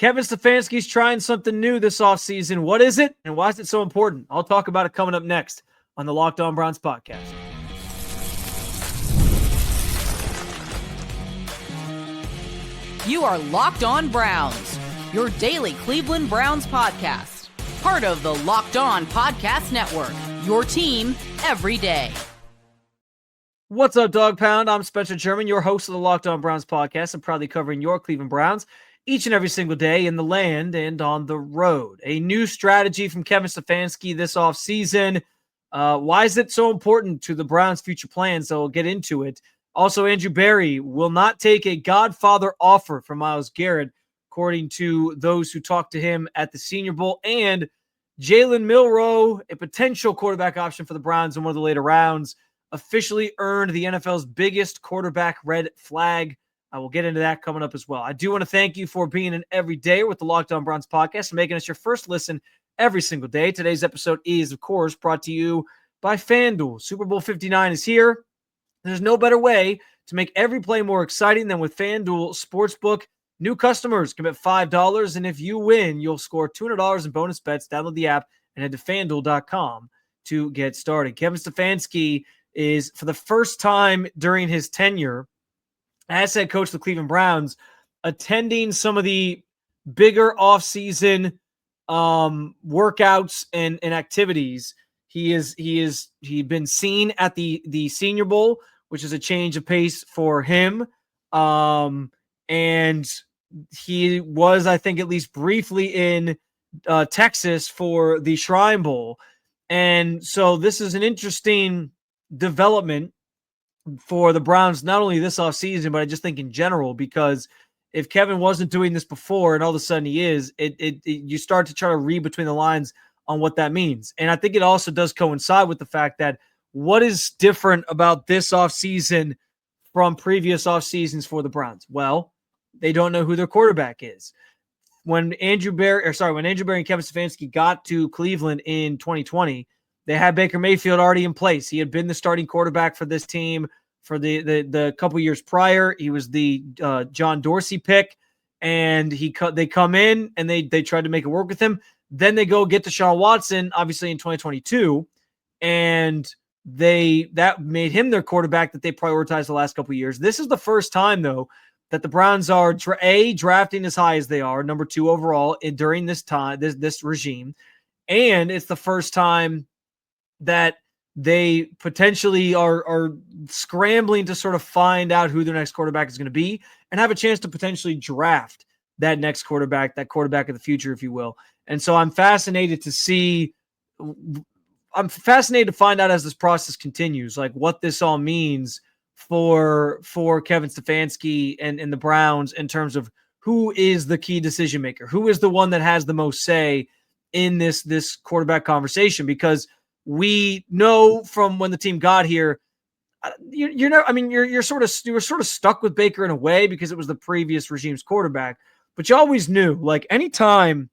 Kevin Stefanski's trying something new this offseason. What is it, and why is it so important? I'll talk about it coming up next on the Locked On Browns podcast. You are Locked On Browns, your daily Cleveland Browns podcast. Part of the Locked On Podcast Network, your team every day. What's up, Dog Pound? I'm Spencer German, your host of the Locked On Browns podcast. I'm proudly covering your Cleveland Browns each and every single day in the land and on the road. A new strategy from Kevin Stefanski this offseason. Why is it so important to the Browns' future plans? So we'll get into it. Also, Andrew Berry will not take a Godfather offer from Myles Garrett, according to those who talked to him at the Senior Bowl. And Jalen Milroe, a potential quarterback option for the Browns in one of the later rounds, officially earned the NFL's biggest quarterback red flag. I will get into that coming up as well. I do want to thank you for being an everyday with the Locked On Browns podcast and making us your first listen every single day. Today's episode is, of course, brought to you by FanDuel. Super Bowl 59 is here. There's no better way to make every play more exciting than with FanDuel Sportsbook. New customers can bet $5, and if you win, you'll score $200 in bonus bets. Download the app and head to FanDuel.com to get started. Kevin Stefanski is, for the first time during his tenure as head coach of the Cleveland Browns, attending some of the bigger offseason workouts and activities. He'd been seen at the Senior Bowl, which is a change of pace for him. And he was, I think, at least briefly in Texas for the Shrine Bowl. And so this is an interesting development for the Browns, not only this offseason, but I just think in general, because if Kevin wasn't doing this before and all of a sudden he is, you start to try to read between the lines on what that means. And I think it also does coincide with the fact that what is different about this offseason from previous off seasons for the Browns? Well, they don't know who their quarterback is. When Andrew Berry and Kevin Stefanski got to Cleveland in 2020, they had Baker Mayfield already in place. He had been the starting quarterback for this team for the couple years prior. He was the John Dorsey pick, and they come in and they tried to make it work with him. Then they go get Deshaun Watson, obviously in 2022, and that made him their quarterback that they prioritized the last couple of years. This is the first time, though, that the Browns are drafting as high as they are, number 2 overall during this time, this regime, and it's the first time that they potentially are scrambling to sort of find out who their next quarterback is going to be and have a chance to potentially draft that next quarterback, that quarterback of the future, if you will. And so I'm fascinated to find out as this process continues, like what this all means for Kevin Stefanski and the Browns in terms of who is the key decision maker, who is the one that has the most say in this quarterback conversation, because we know from when the team got here, you were sort of stuck with Baker in a way because it was the previous regime's quarterback, but you always knew, like, anytime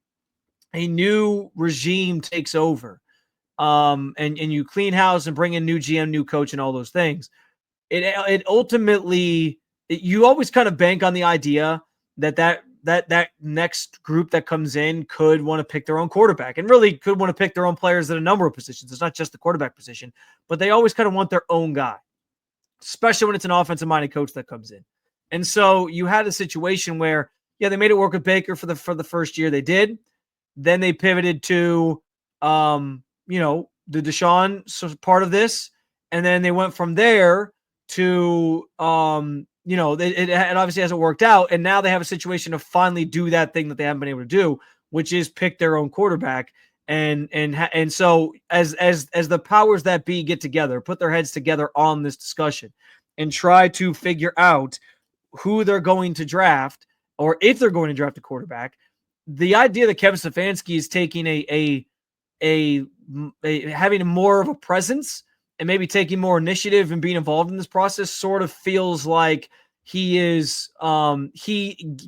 a new regime takes over, and you clean house and bring in new GM, new coach, and all those things, it ultimately, you always kind of bank on the idea that next group that comes in could want to pick their own quarterback and really could want to pick their own players at a number of positions. It's not just the quarterback position, but they always kind of want their own guy, especially when it's an offensive-minded coach that comes in. And so you had a situation where, yeah, they made it work with Baker for the first year. They did. Then they pivoted to, the Deshaun part of this, and then they went from there to, it obviously hasn't worked out, and now they have a situation to finally do that thing that they haven't been able to do, which is pick their own quarterback. And so as the powers that be get together, put their heads together on this discussion and try to figure out who they're going to draft, or if they're going to draft a quarterback, the idea that Kevin Stefanski is taking having more of a presence and maybe taking more initiative and being involved in this process sort of feels like he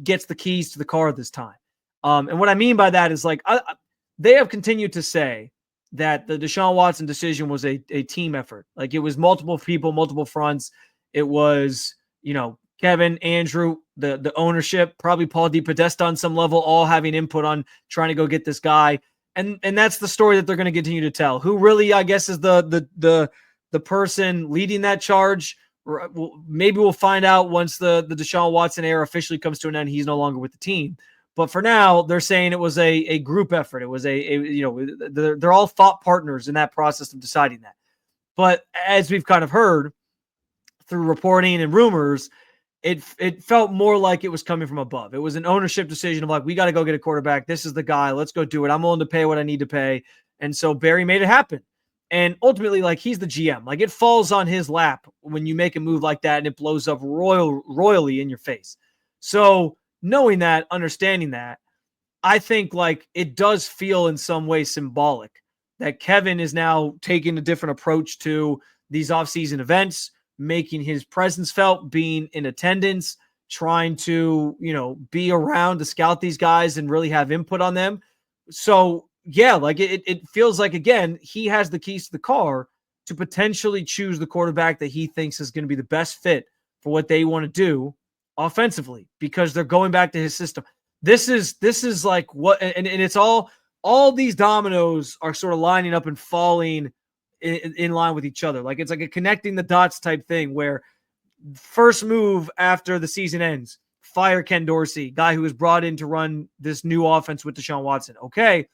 gets the keys to the car this time. And what I mean by that is, like, they have continued to say that the Deshaun Watson decision was a team effort. Like, it was multiple people, multiple fronts. It was, Kevin, Andrew, the ownership, probably Paul DePodesta on some level, all having input on trying to go get this guy. And that's the story that they're going to continue to tell. Who really, I guess, is the person leading that charge? Maybe we'll find out once the Deshaun Watson era officially comes to an end. He's no longer with the team. But for now, they're saying it was a group effort. It was they're all thought partners in that process of deciding that. But as we've kind of heard through reporting and rumors, it felt more like it was coming from above. It was an ownership decision of like, we got to go get a quarterback. This is the guy. Let's go do it. I'm willing to pay what I need to pay. And so Barry made it happen. And ultimately, like, he's the GM. Like, it falls on his lap when you make a move like that and it blows up royally in your face. So knowing that, understanding that, I think like it does feel in some way symbolic that Kevin is now taking a different approach to these offseason events, making his presence felt, being in attendance, trying to, be around to scout these guys and really have input on them. So yeah, like it feels like, again, he has the keys to the car to potentially choose the quarterback that he thinks is going to be the best fit for what they want to do offensively, because they're going back to his system. This is like what, and it's all these dominoes are sort of lining up and falling in line with each other. Like it's like a connecting the dots type thing where first move after the season ends, fire Ken Dorsey, guy who was brought in to run this new offense with Deshaun Watson. Okay.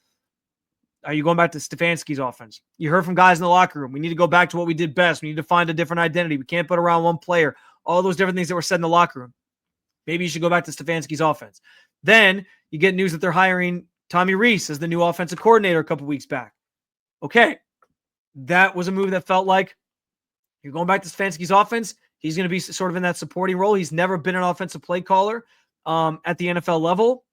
Are you going back to Stefanski's offense? You heard from guys in the locker room. We need to go back to what we did best. We need to find a different identity. We can't put around one player. All those different things that were said in the locker room. Maybe you should go back to Stefanski's offense. Then you get news that they're hiring Tommy Rees as the new offensive coordinator a couple weeks back. Okay. That was a move that felt like you're going back to Stefanski's offense. He's going to be sort of in that supporting role. He's never been an offensive play caller at the NFL level.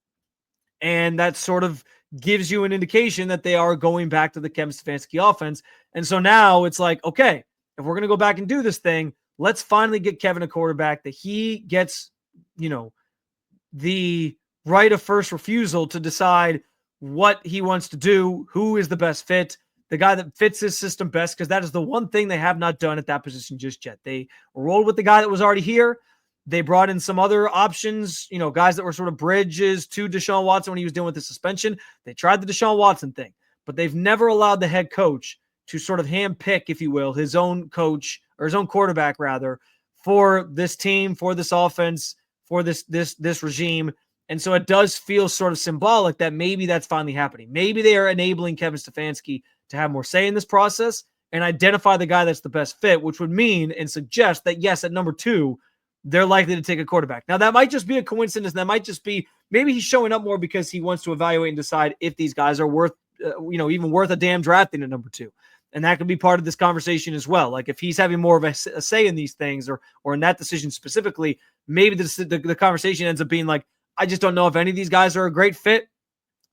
And that sort of gives you an indication that they are going back to the Kevin Stefanski offense. And so now it's like, okay, if we're going to go back and do this thing, let's finally get Kevin a quarterback that he gets, the right of first refusal to decide what he wants to do, who is the best fit, the guy that fits his system best, because that is the one thing they have not done at that position just yet. They rolled with the guy that was already here. They brought in some other options, guys that were sort of bridges to Deshaun Watson when he was dealing with the suspension. They tried the Deshaun Watson thing, but they've never allowed the head coach to sort of handpick, if you will, his own coach or his own quarterback rather for this team, for this offense, for this regime. And so it does feel sort of symbolic that maybe that's finally happening. Maybe they are enabling Kevin Stefanski to have more say in this process and identify the guy that's the best fit, which would mean and suggest that, yes, at number 2, they're likely to take a quarterback. Now, that might just be a coincidence. That might just be maybe he's showing up more because he wants to evaluate and decide if these guys are worth, even worth a damn drafting at number 2. And that could be part of this conversation as well. Like if he's having more of a say in these things or in that decision specifically, maybe the conversation ends up being like, I just don't know if any of these guys are a great fit.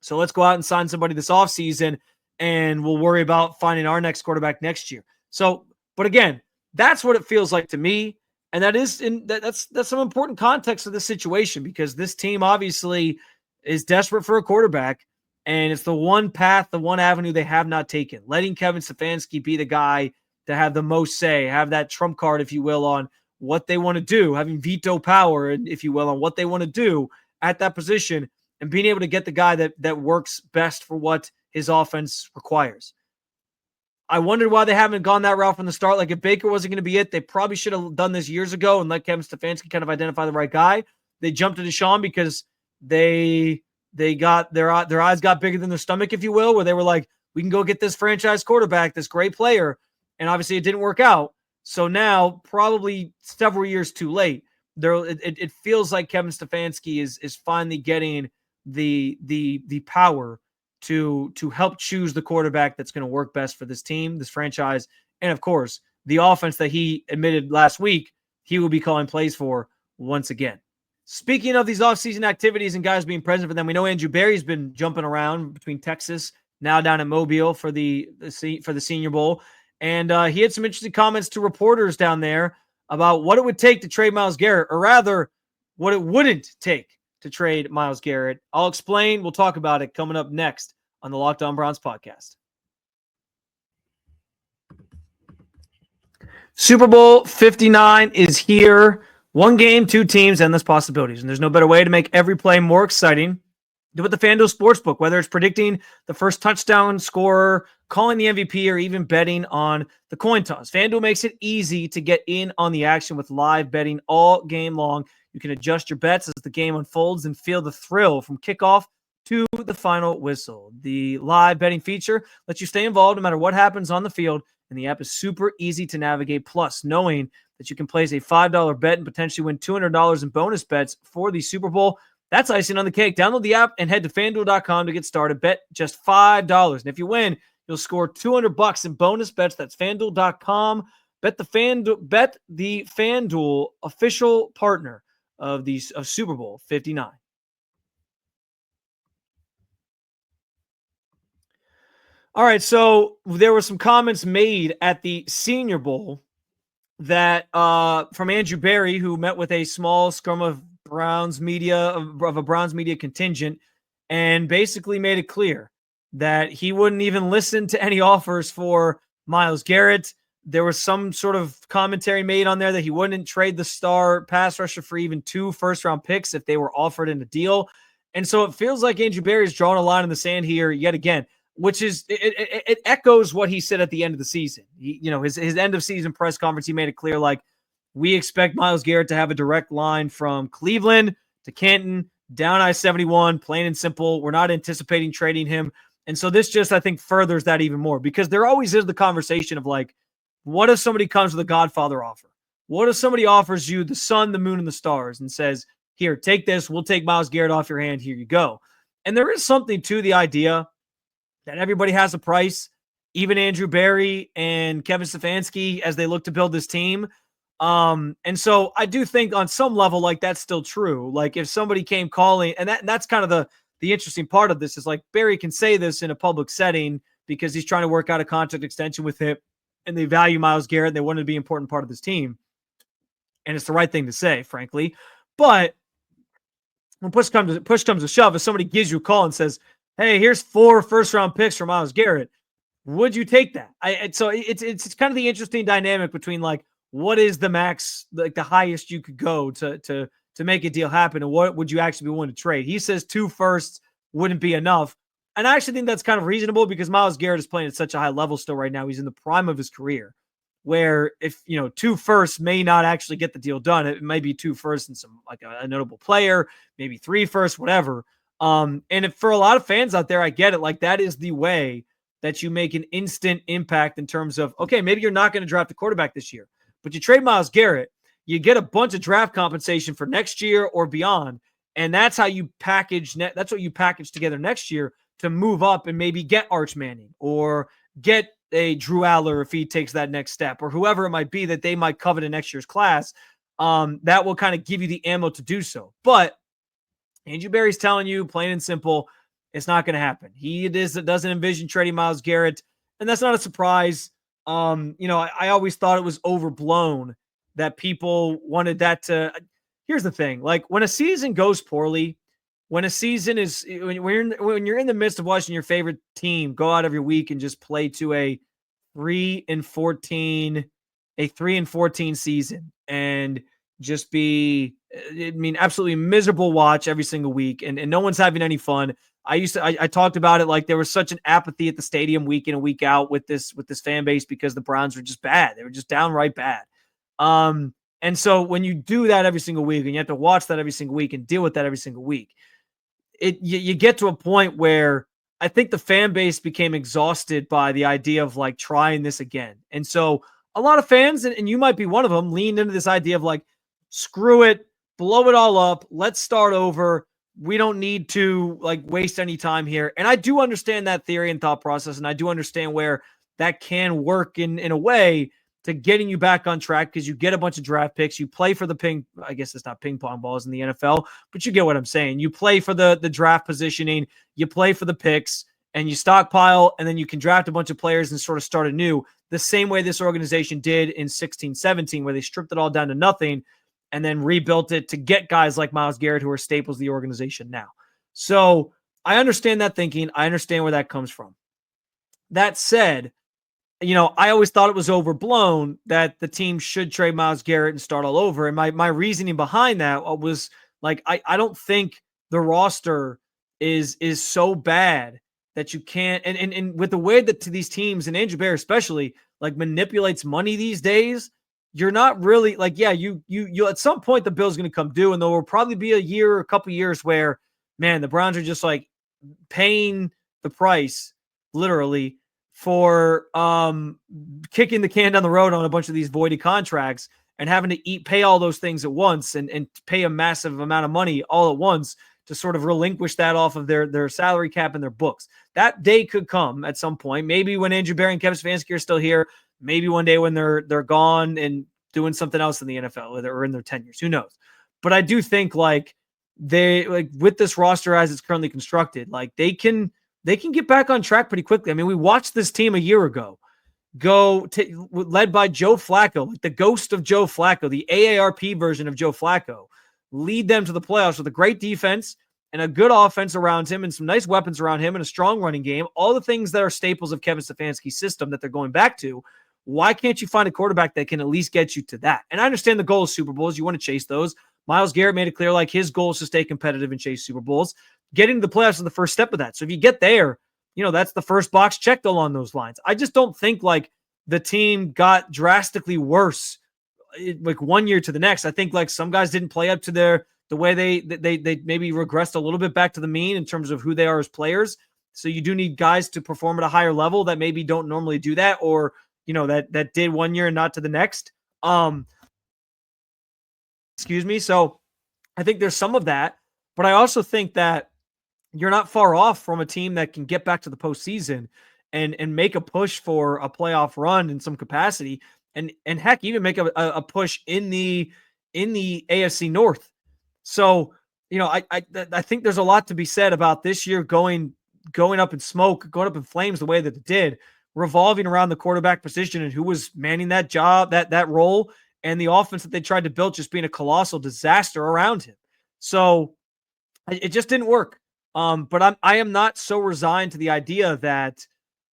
So let's go out and sign somebody this offseason and we'll worry about finding our next quarterback next year. So, but again, that's what it feels like to me. And that's some important context of this situation because this team obviously is desperate for a quarterback, and it's the one path, the one avenue they have not taken. Letting Kevin Stefanski be the guy to have the most say, have that trump card, if you will, on what they want to do, having veto power, if you will, on what they want to do at that position, and being able to get the guy that works best for what his offense requires. I wondered why they haven't gone that route from the start. Like if Baker wasn't going to be it, they probably should have done this years ago and let Kevin Stefanski kind of identify the right guy. They jumped to Deshaun because they got their eyes got bigger than their stomach, if you will, where they were like, we can go get this franchise quarterback, this great player. And obviously it didn't work out. So now probably several years too late, it feels like Kevin Stefanski is finally getting the power to help choose the quarterback that's going to work best for this team, this franchise, and of course, the offense that he admitted last week he will be calling plays for once again. Speaking of these offseason activities and guys being present for them, we know Andrew Berry's been jumping around between Texas, now down at Mobile for the Senior Bowl, and he had some interesting comments to reporters down there about what it would take to trade Myles Garrett, or rather, what it wouldn't take to trade Myles Garrett. I'll explain. We'll talk about it coming up next on the Locked On Browns podcast. Super Bowl 59 is here. One game, two teams, endless possibilities. And there's no better way to make every play more exciting than with the FanDuel Sportsbook, whether it's predicting the first touchdown scorer, calling the MVP, or even betting on the coin toss. FanDuel makes it easy to get in on the action with live betting all game long. You can adjust your bets as the game unfolds and feel the thrill from kickoff to the final whistle. The live betting feature lets you stay involved no matter what happens on the field, and the app is super easy to navigate. Plus, knowing that you can place a $5 bet and potentially win $200 in bonus bets for the Super Bowl, that's icing on the cake. Download the app and head to FanDuel.com to get started. Bet just $5. And if you win, you'll score $200 in bonus bets. That's FanDuel.com. Bet the FanDuel official partner of Super Bowl 59. All right, so there were some comments made at the Senior Bowl that from Andrew Berry, who met with a small scrum of Browns media, of a Browns media contingent, and basically made it clear that he wouldn't even listen to any offers for Myles Garrett. There was some sort of commentary made on there that he wouldn't trade the star pass rusher for even 2 first-round picks if they were offered in a deal. And so it feels like Andrew Berry's drawing a line in the sand here yet again, which is it echoes what he said at the end of the season. His end of season press conference, he made it clear, like, we expect Myles Garrett to have a direct line from Cleveland to Canton, down I-71, plain and simple. We're not anticipating trading him. And so this just, I think, furthers that even more, because there always is the conversation of, like, what if somebody comes with a Godfather offer? What if somebody offers you the sun, the moon, and the stars and says, here, take this. We'll take Myles Garrett off your hand. Here you go. And there is something to the idea that everybody has a price, even Andrew Berry and Kevin Stefanski, as they look to build this team. And so I do think on some level, like, that's still true. Like, if somebody came calling, and that's kind of the interesting part of this, is like Berry can say this in a public setting because he's trying to work out a contract extension with him, and they value Myles Garrett. And they want to be an important part of this team. And it's the right thing to say, frankly. But when push comes to shove, if somebody gives you a call and says, hey, here's 4 first-round picks for Myles Garrett, would you take that? So it's kind of the interesting dynamic between, like, what is the max, like the highest you could go to make a deal happen, and what would you actually be willing to trade? He says 2 firsts wouldn't be enough. And I actually think that's kind of reasonable because Myles Garrett is playing at such a high level still right now. He's in the prime of his career, where if 2 firsts may not actually get the deal done, it may be 2 firsts and some, like, a notable player, maybe 3 firsts, whatever. And if, for a lot of fans out there, I get it. Like, that is the way that you make an instant impact in terms of, okay, maybe you're not going to draft a quarterback this year, but you trade Myles Garrett, you get a bunch of draft compensation for next year or beyond. And that's how you that's what you package together next year to move up and maybe get Arch Manning or get a Drew Aller if he takes that next step, or whoever it might be that they might covet in next year's class. That will kind of give you the ammo to do so. But Andrew Berry's telling you, plain and simple, it's not going to happen. He doesn't envision trading Myles Garrett, and that's not a surprise. I always thought it was overblown that people wanted that to. Here's the thing: like, when a season goes poorly, when a season is when you're in the midst of watching your favorite team go out every week and just play to a 3-14 season and just be, absolutely miserable watch every single week, and no one's having any fun. I talked about it, like, there was such an apathy at the stadium week in and week out with this fan base because the Browns were just bad. They were just downright bad. And so when you do that every single week and you have to watch that every single week and deal with that every single week, you get to a point where I think the fan base became exhausted by the idea of, like, trying this again. And so a lot of fans, and you might be one of them, leaned into this idea of, like, screw it, blow it all up, let's start over. We don't need to, like, waste any time here. And I do understand that theory and thought process, and I do understand where that can work in a way to getting you back on track, because you get a bunch of draft picks. You play for I guess it's not ping pong balls in the NFL, but you get what I'm saying. You play for the draft positioning, you play for the picks, and you stockpile, and then you can draft a bunch of players and sort of start anew, the same way this organization did in 16-17, where they stripped it all down to nothing and then rebuilt it to get guys like Myles Garrett, who are staples of the organization now. So I understand that thinking. I understand where that comes from. That said, I always thought it was overblown that the team should trade Myles Garrett and start all over. And my reasoning behind that was like, I don't think the roster is so bad that you can't, and with the way that to these teams, and Andrew Berry especially, like, manipulates money these days, you're not really like, yeah, you at some point the bill's going to come due, and there will probably be a couple years where, man, the Browns are just like paying the price literally for kicking the can down the road on a bunch of these voided contracts and having to pay all those things at once and pay a massive amount of money all at once to sort of relinquish that off of their salary cap and their books. That day could come at some point. Maybe when Andrew Berry and Kevin Stefanski are still here. Maybe one day when they're gone and doing something else in the NFL or in their tenures. Who knows? But I do think like with this roster as it's currently constructed, like they can get back on track pretty quickly. I mean, we watched this team a year ago led by Joe Flacco, like the ghost of Joe Flacco, the AARP version of Joe Flacco, lead them to the playoffs with a great defense and a good offense around him and some nice weapons around him and a strong running game, all the things that are staples of Kevin Stefanski's system that they're going back to. Why can't you find a quarterback that can at least get you to that? And I understand the goal is Super Bowls. You want to chase those. Myles Garrett made it clear like his goal is to stay competitive and chase Super Bowls. Getting to the playoffs is the first step of that. So if you get there, that's the first box checked along those lines. I just don't think like the team got drastically worse like one year to the next. I think like some guys didn't play up to the way they maybe regressed a little bit back to the mean in terms of who they are as players. So you do need guys to perform at a higher level that maybe don't normally do that, or that did one year and not to the next. Excuse me. So I think there's some of that, but I also think that you're not far off from a team that can get back to the postseason and make a push for a playoff run in some capacity, and heck, even make a push in the AFC North. So I think there's a lot to be said about this year going up in smoke, going up in flames the way that it did, revolving around the quarterback position and who was manning that job, that role, and the offense that they tried to build just being a colossal disaster around him. So it just didn't work. But I am not so resigned to the idea that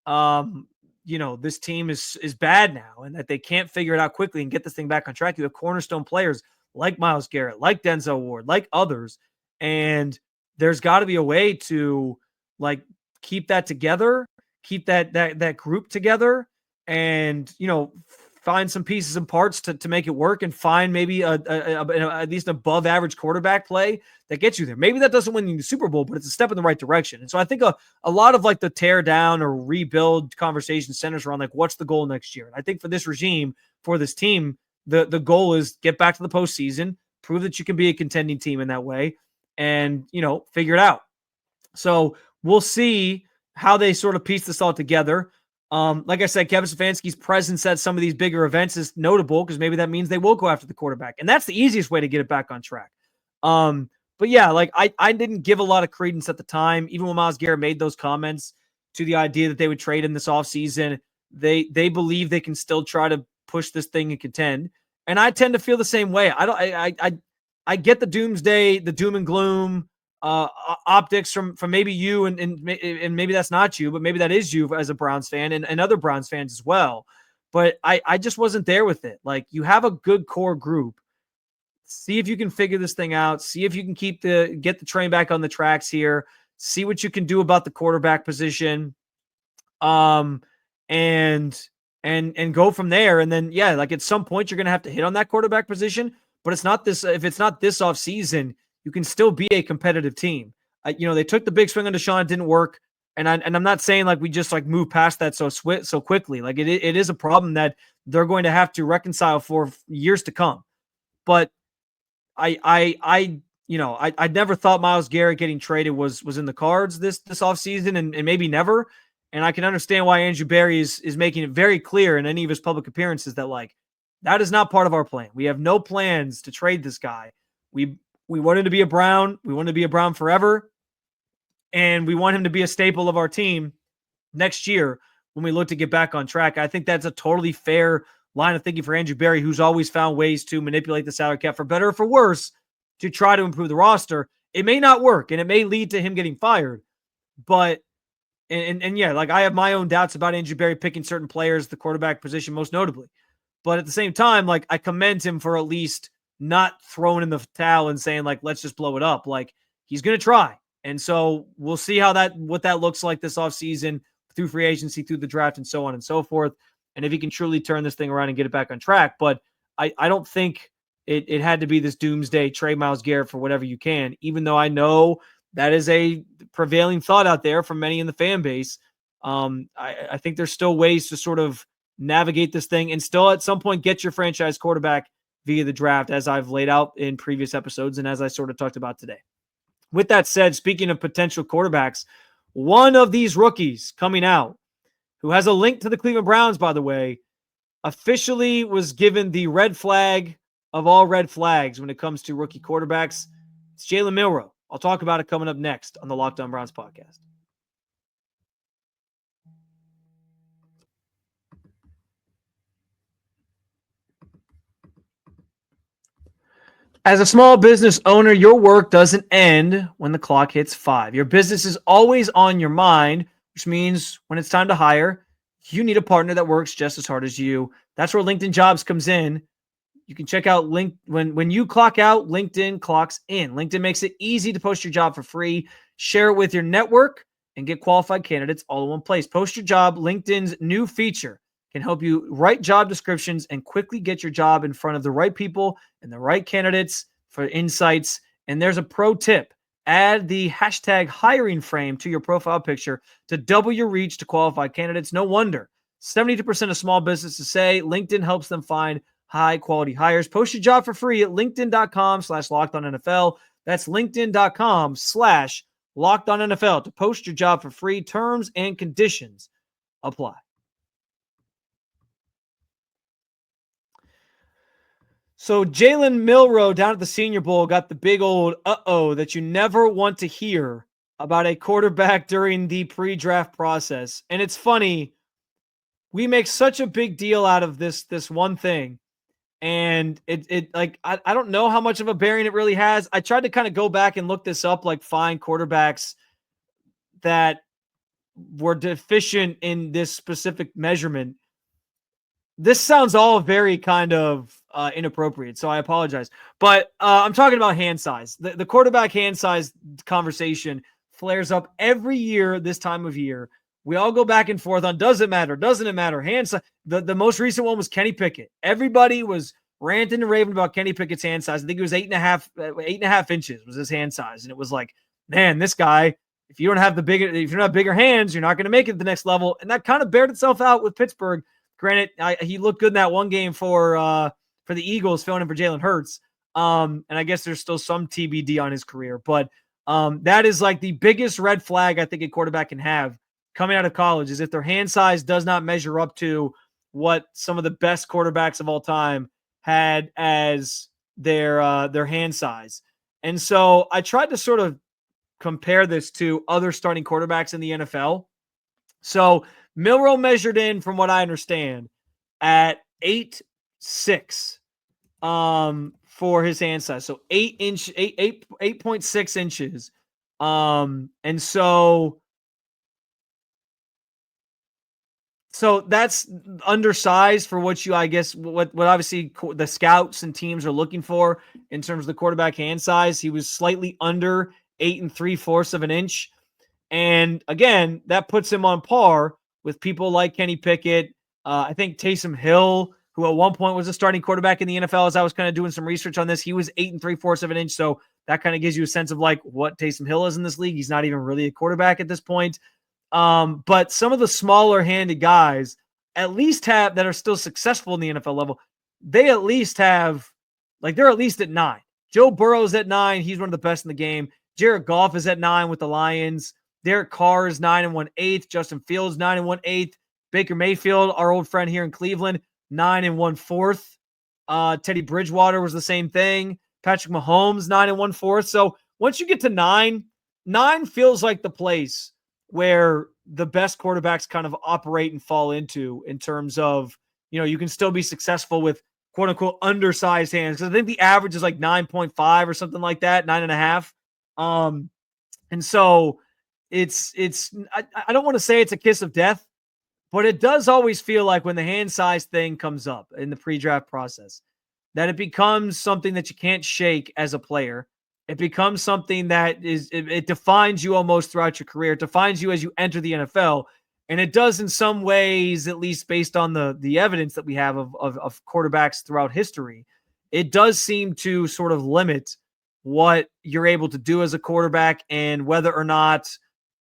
this team is bad now and that they can't figure it out quickly and get this thing back on track. You have cornerstone players like Myles Garrett, like Denzel Ward, like others, and there's got to be a way to like keep that together, keep that group together, and find some pieces and parts to make it work, and find maybe at least an above average quarterback play that gets you there. Maybe that doesn't win you the Super Bowl, but it's a step in the right direction. And so I think a lot of like the tear down or rebuild conversation centers around like, what's the goal next year? And I think for this regime, for this team, the goal is get back to the postseason, prove that you can be a contending team in that way, and figure it out. So we'll see how they sort of piece this all together. Like I said, Kevin Stefanski's presence at some of these bigger events is notable because maybe that means they will go after the quarterback, and that's the easiest way to get it back on track. But yeah, like I didn't give a lot of credence at the time, even when Myles Garrett made those comments to the idea that they would trade him this offseason. They believe they can still try to push this thing and contend, and I tend to feel the same way. I get the doomsday, the doom and gloom optics from maybe you and maybe that's not you, but maybe that is you as a Browns fan and other Browns fans as well. But I just wasn't there with it. Like, you have a good core group. See if you can figure this thing out. See if you can get the train back on the tracks here. See what you can do about the quarterback position. And go from there. And then, yeah, like at some point you're going to have to hit on that quarterback position, but it's not this, if it's not this offseason, you can still be a competitive team. They took the big swing on Deshaun. It didn't work. And I'm not saying like we just like move past that so quickly. Like it is a problem that they're going to have to reconcile for years to come. But I never thought Myles Garrett getting traded was in the cards this offseason and maybe never. And I can understand why Andrew Berry is making it very clear in any of his public appearances that like that is not part of our plan. We have no plans to trade this guy. We want him to be a Brown. We want him to be a Brown forever. And we want him to be a staple of our team next year when we look to get back on track. I think that's a totally fair line of thinking for Andrew Berry, who's always found ways to manipulate the salary cap for better or for worse to try to improve the roster. It may not work, and it may lead to him getting fired, but And yeah, like I have my own doubts about Andrew Berry picking certain players, the quarterback position most notably. But at the same time, like I commend him for at least not throwing in the towel and saying like, let's just blow it up. Like he's going to try. And so we'll see what that looks like this offseason through free agency, through the draft, and so on and so forth. And if he can truly turn this thing around and get it back on track. But I don't think it had to be this doomsday trade Myles Garrett for whatever you can, even though I know that is a prevailing thought out there from many in the fan base. I think there's still ways to sort of navigate this thing and still at some point get your franchise quarterback via the draft, as I've laid out in previous episodes and as I sort of talked about today. With that said, speaking of potential quarterbacks, one of these rookies coming out, who has a link to the Cleveland Browns, by the way, officially was given the red flag of all red flags when it comes to rookie quarterbacks. It's Jalen Milroe. I'll talk about it coming up next on the Locked On Browns podcast. As a small business owner, your work doesn't end when the clock hits 5. Your business is always on your mind, which means when it's time to hire, you need a partner that works just as hard as you. That's where LinkedIn Jobs comes in. You can check out when you clock out, LinkedIn clocks in. LinkedIn makes it easy to post your job for free, share it with your network, and get qualified candidates all in one place. Post your job. LinkedIn's new feature can help you write job descriptions and quickly get your job in front of the right people and the right candidates for insights. And there's a pro tip. Add the hashtag hiring frame to your profile picture to double your reach to qualified candidates. No wonder 72% of small businesses say LinkedIn helps them find high-quality hires. Post your job for free at linkedin.com/LockedOnNFL. That's linkedin.com/LockedOnNFL to post your job for free. Terms and conditions apply. So Jalen Milroe down at the Senior Bowl got the big old uh-oh that you never want to hear about a quarterback during the pre-draft process. And it's funny, we make such a big deal out of this one thing. And it like, I don't know how much of a bearing it really has. I tried to kind of go back and look this up, like find quarterbacks that were deficient in this specific measurement. This sounds all very kind of inappropriate, so I apologize. But I'm talking about hand size. The quarterback hand size conversation flares up every year this time of year. We all go back and forth on does it matter? Doesn't it matter? Hand size. The most recent one was Kenny Pickett. Everybody was ranting and raving about Kenny Pickett's hand size. I think it was 8.5 inches was his hand size, and it was like, man, this guy. If you don't have bigger hands, you're not going to make it to the next level. And that kind of bared itself out with Pittsburgh. Granted, he looked good in that one game for the Eagles, filling in for Jalen Hurts. And I guess there's still some TBD on his career. But that is like the biggest red flag I think a quarterback can have coming out of college is if their hand size does not measure up to what some of the best quarterbacks of all time had as their hand size. And so I tried to sort of compare this to other starting quarterbacks in the NFL. So Milroe measured in, from what I understand, at 8'6" for his hand size. So 8.6 inches. And so that's undersized for what what obviously the scouts and teams are looking for in terms of the quarterback hand size. He was slightly under 8 3/4 of an inch. And again, that puts him on par with people like Kenny Pickett. I think Taysom Hill, who at one point was a starting quarterback in the NFL, as I was kind of doing some research on this, he was 8 3/4 of an inch. So that kind of gives you a sense of like what Taysom Hill is in this league. He's not even really a quarterback at this point. But some of the smaller handed guys at least have that are still successful in the NFL level. They at least have, like, they're at least at 9. Joe Burrow's at 9. He's one of the best in the game. Jared Goff is at 9 with the Lions. Derek Carr is 9 1/8. Justin Fields 9 1/8. Baker Mayfield, our old friend here in Cleveland, 9 1/4. Teddy Bridgewater was the same thing. Patrick Mahomes 9 1/4. So once you get to 9 feels like the place where the best quarterbacks kind of operate and fall into in terms of, you can still be successful with quote unquote undersized hands. Because I think the average is like 9.5 or something like that, 9.5. And so I don't want to say it's a kiss of death, but it does always feel like when the hand size thing comes up in the pre-draft process, that it becomes something that you can't shake as a player. It becomes something that it defines you almost throughout your career. It defines you as you enter the NFL. And it does in some ways, at least based on the evidence that we have of quarterbacks throughout history, it does seem to sort of limit what you're able to do as a quarterback and whether or not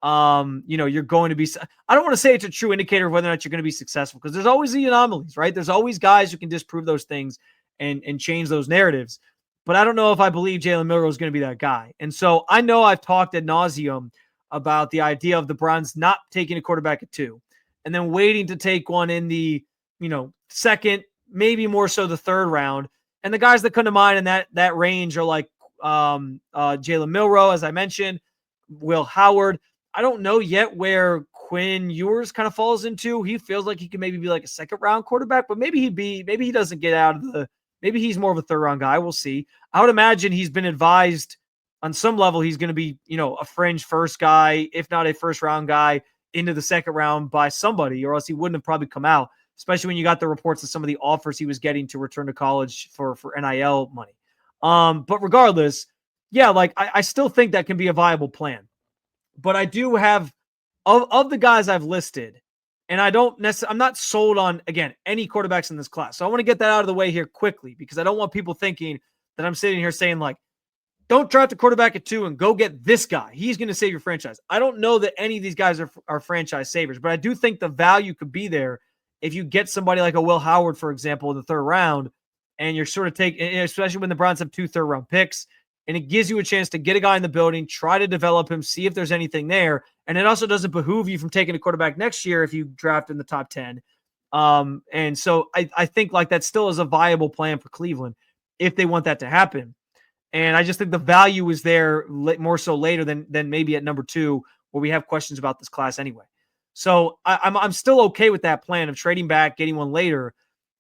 you're going to be. I don't want to say it's a true indicator of whether or not you're going to be successful, because there's always the anomalies, right? There's always guys who can disprove those things and change those narratives. But I don't know if I believe Jalen Milroe is going to be that guy. And so I know I've talked ad nauseum about the idea of the Browns not taking a quarterback at 2 and then waiting to take one in the, second, maybe more so the third round. And the guys that come to mind in that range are like Jalen Milroe, as I mentioned, Will Howard. I don't know yet where Quinn Ewers kind of falls into. He feels like he could maybe be like a second round quarterback, but maybe he doesn't get out of maybe he's more of a third round guy. We'll see. I would imagine he's been advised on some level he's going to be, a fringe first guy, if not a first round guy, into the second round by somebody, or else he wouldn't have probably come out, especially when you got the reports of some of the offers he was getting to return to college for NIL money. But regardless, yeah, like I still think that can be a viable plan. But I do have, of the guys I've listed, and I'm not sold on, again, any quarterbacks in this class. So I want to get that out of the way here quickly, because I don't want people thinking that I'm sitting here saying, like, don't draft a quarterback at 2 and go get this guy. He's going to save your franchise. I don't know that any of these guys are franchise savers, but I do think the value could be there if you get somebody like a Will Howard, for example, in the third round, and you're sort of taking, especially when the Browns have 2 third-round picks, and it gives you a chance to get a guy in the building, try to develop him, see if there's anything there. And it also doesn't behoove you from taking a quarterback next year if you draft in the top 10. And so I think like that still is a viable plan for Cleveland if they want that to happen. And I just think the value is there more so later than maybe at number 2, where we have questions about this class anyway. So I'm still okay with that plan of trading back, getting one later.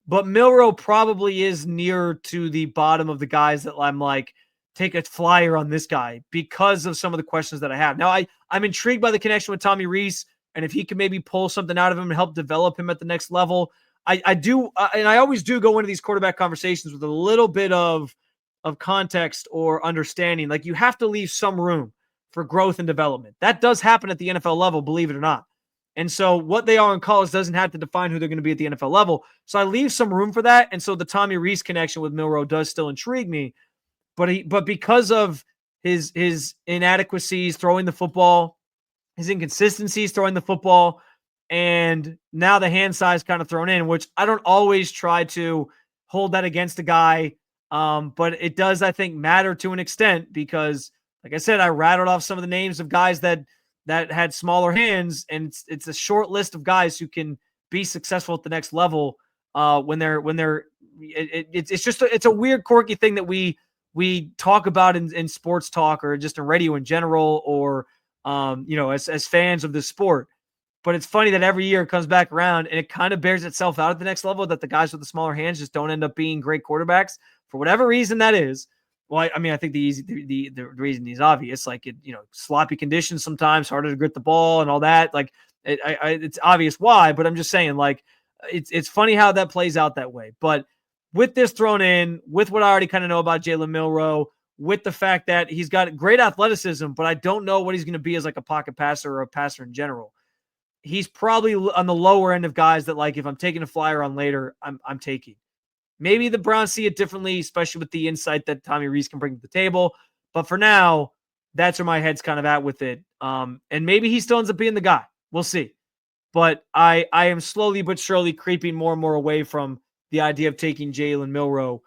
But Milroe probably is near to the bottom of the guys that I'm like, take a flyer on this guy because of some of the questions that I have. Now, I'm intrigued by the connection with Tommy Rees, and if he can maybe pull something out of him and help develop him at the next level. I do, and I always do go into these quarterback conversations with a little bit of context or understanding. Like, you have to leave some room for growth and development. That does happen at the NFL level, believe it or not. And so what they are in college doesn't have to define who they're going to be at the NFL level. So I leave some room for that. And so the Tommy Rees connection with Milroe does still intrigue me. But because of his inadequacies throwing the football, his inconsistencies throwing the football, and now the hand size kind of thrown in, which I don't always try to hold that against a guy. But it does, I think, matter to an extent, because, like I said, I rattled off some of the names of guys that had smaller hands, and it's a short list of guys who can be successful at the next level. It's a weird, quirky thing that we talk about in sports talk, or just in radio in general, or as fans of this sport. But it's funny that every year it comes back around and it kind of bears itself out at the next level, that the guys with the smaller hands just don't end up being great quarterbacks for whatever reason that is. Well, I mean, I think the reason is obvious, like sloppy conditions sometimes, harder to grit the ball and all that. Like it's obvious why, but I'm just saying, like, it's funny how that plays out that way. But with this thrown in, with what I already kind of know about Jalen Milroe, with the fact that he's got great athleticism, but I don't know what he's going to be as like a pocket passer or a passer in general. He's probably on the lower end of guys that, like, if I'm taking a flyer on later, I'm taking. Maybe the Browns see it differently, especially with the insight that Tommy Rees can bring to the table. But for now, that's where my head's kind of at with it. And maybe he still ends up being the guy. We'll see. But I am slowly but surely creeping more and more away from the idea of taking Jalen Milroe.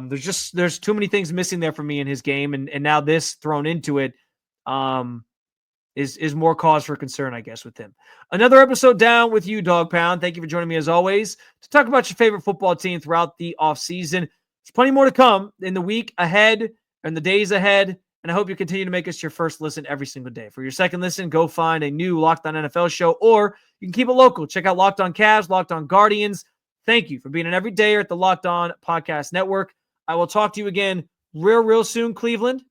There's too many things missing there for me in his game. And now this thrown into it is more cause for concern, I guess, with him. Another episode down with you, Dog Pound. Thank you for joining me, as always, to talk about your favorite football team throughout the offseason. There's plenty more to come in the week ahead and the days ahead, and I hope you continue to make us your first listen every single day. For your second listen, go find a new Locked On NFL show, or you can keep it local. Check out Locked On Cavs, Locked On Guardians. Thank you for being an everydayer at the Locked On Podcast Network. I will talk to you again real soon, Cleveland.